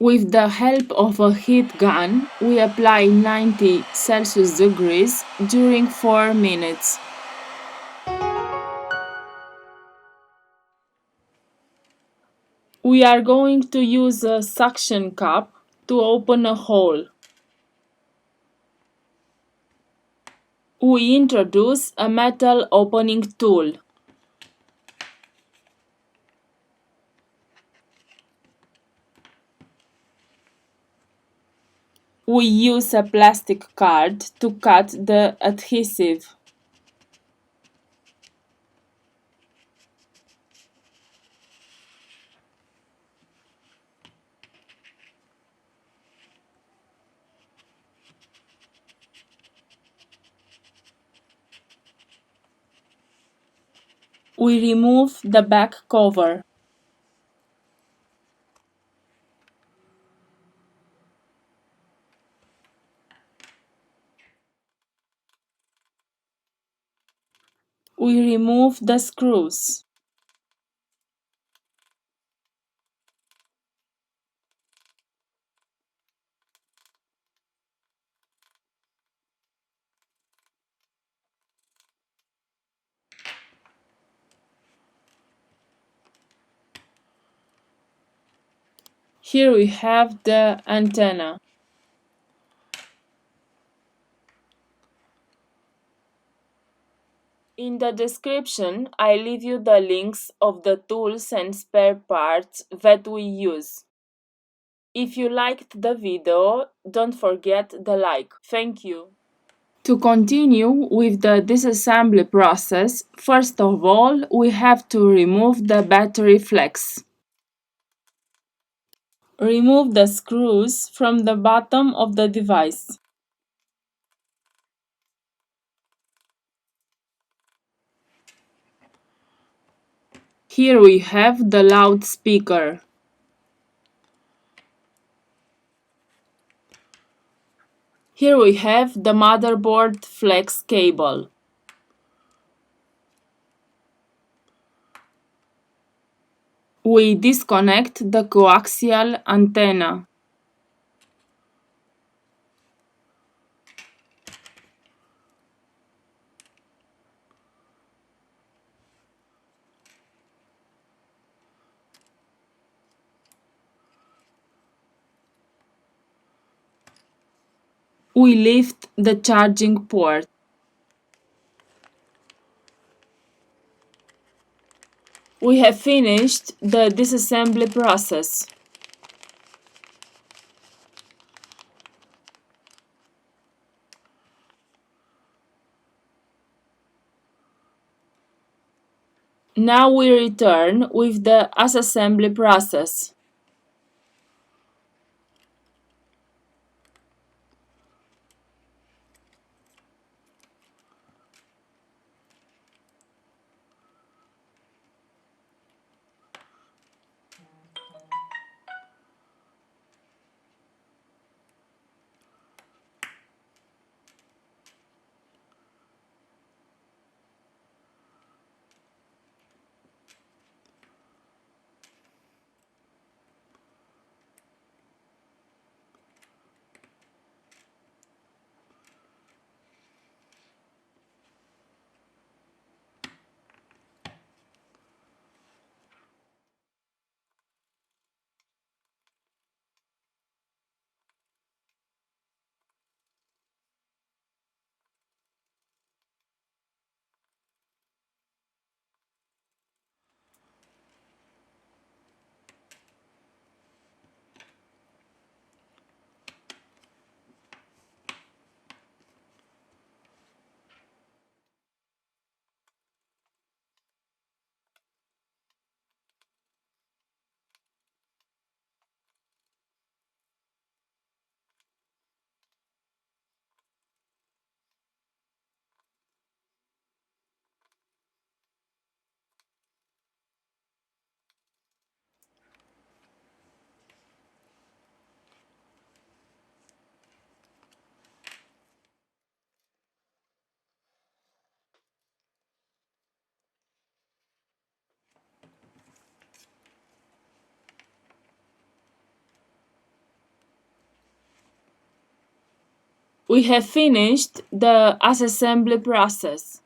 With the help of a heat gun, we apply 90 Celsius degrees during 4 minutes. We are going to use a suction cup to open a hole. We introduce a metal opening tool. We use a plastic card to cut the adhesive. We remove the back cover. We remove the screws. Here we have the antenna. In the description, I leave you the links of the tools and spare parts that we use. If you liked the video, don't forget the like. Thank you. To continue with the disassembly process, first of all, we have to remove the battery flex. Remove the screws from the bottom of the device. Here we have the loudspeaker. Here we have the motherboard flex cable. We disconnect the coaxial antenna. We lift the charging port. We have finished the disassembly process. Now we return with the assembly process. We have finished the assembly process.